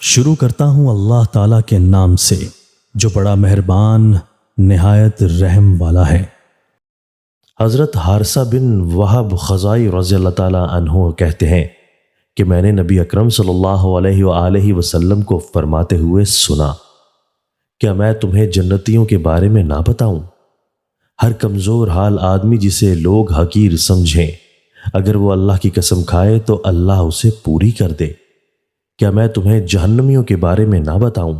شروع کرتا ہوں اللہ تعالیٰ کے نام سے جو بڑا مہربان نہایت رحم والا ہے۔ حضرت حارثہ بن وہب خزائی رضی اللہ تعالیٰ عنہ کہتے ہیں کہ میں نے نبی اکرم صلی اللہ علیہ وآلہ وسلم کو فرماتے ہوئے سنا، کیا میں تمہیں جنتیوں کے بارے میں نہ بتاؤں؟ ہر کمزور حال آدمی جسے لوگ حقیر سمجھیں، اگر وہ اللہ کی قسم کھائے تو اللہ اسے پوری کر دے۔ کیا میں تمہیں جہنمیوں کے بارے میں نہ بتاؤں؟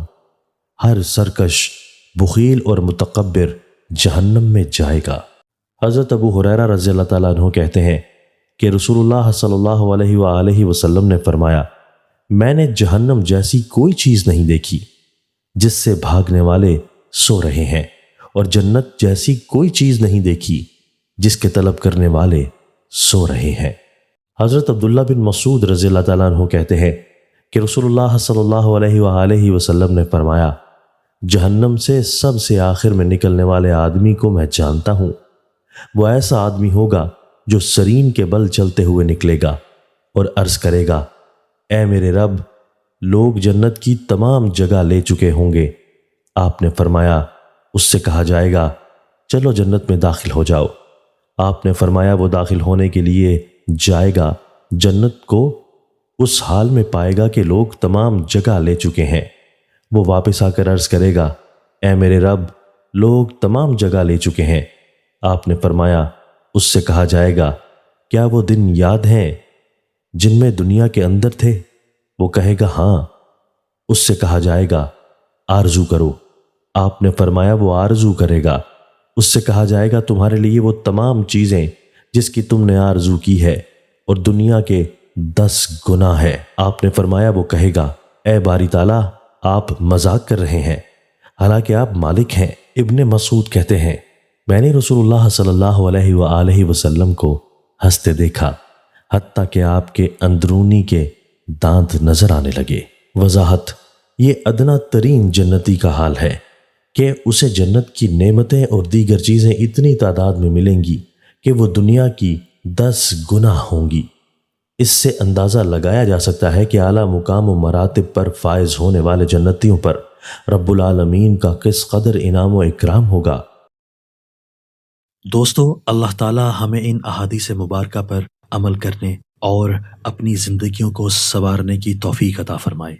ہر سرکش، بخیل اور متکبر جہنم میں جائے گا۔ حضرت ابو ہریرہ رضی اللہ تعالیٰ عنہ کہتے ہیں کہ رسول اللہ صلی اللہ علیہ وآلہ وسلم نے فرمایا، میں نے جہنم جیسی کوئی چیز نہیں دیکھی جس سے بھاگنے والے سو رہے ہیں، اور جنت جیسی کوئی چیز نہیں دیکھی جس کے طلب کرنے والے سو رہے ہیں۔ حضرت عبداللہ بن مسعود رضی اللہ تعالیٰ عنہ کہتے ہیں کہ رسول اللہ صلی اللہ علیہ وآلہ وسلم نے فرمایا، جہنم سے سب سے آخر میں نکلنے والے آدمی کو میں جانتا ہوں۔ وہ ایسا آدمی ہوگا جو سرین کے بل چلتے ہوئے نکلے گا اور عرض کرے گا، اے میرے رب، لوگ جنت کی تمام جگہ لے چکے ہوں گے۔ آپ نے فرمایا، اس سے کہا جائے گا، چلو جنت میں داخل ہو جاؤ۔ آپ نے فرمایا، وہ داخل ہونے کے لیے جائے گا، جنت کو اس حال میں پائے گا کہ لوگ تمام جگہ لے چکے ہیں۔ وہ واپس آ کر عرض کرے گا، اے میرے رب، لوگ تمام جگہ لے چکے ہیں۔ آپ نے فرمایا، اس سے کہا جائے گا، کیا وہ دن یاد ہیں جن میں دنیا کے اندر تھے؟ وہ کہے گا، ہاں۔ اس سے کہا جائے گا، آرزو کرو۔ آپ نے فرمایا، وہ آرزو کرے گا۔ اس سے کہا جائے گا، تمہارے لیے وہ تمام چیزیں جس کی تم نے آرزو کی ہے اور دنیا کے 10 گنا ہے۔ آپ نے فرمایا، وہ کہے گا، اے باری تعالیٰ، آپ مذاق کر رہے ہیں، حالانکہ آپ مالک ہیں۔ ابن مسعود کہتے ہیں، میں نے رسول اللہ صلی اللہ علیہ وآلہ وسلم کو ہنستے دیکھا، حتیٰ کہ آپ کے اندرونی کے دانت نظر آنے لگے۔ وضاحت: یہ ادنا ترین جنتی کا حال ہے کہ اسے جنت کی نعمتیں اور دیگر چیزیں اتنی تعداد میں ملیں گی کہ وہ دنیا کی 10 گنا ہوں گی۔ اس سے اندازہ لگایا جا سکتا ہے کہ اعلیٰ مقام و مراتب پر فائز ہونے والے جنتیوں پر رب العالمین کا کس قدر انعام و اکرام ہوگا۔ دوستو، اللہ تعالی ہمیں ان احادیث مبارکہ پر عمل کرنے اور اپنی زندگیوں کو سنوارنے کی توفیق عطا فرمائے۔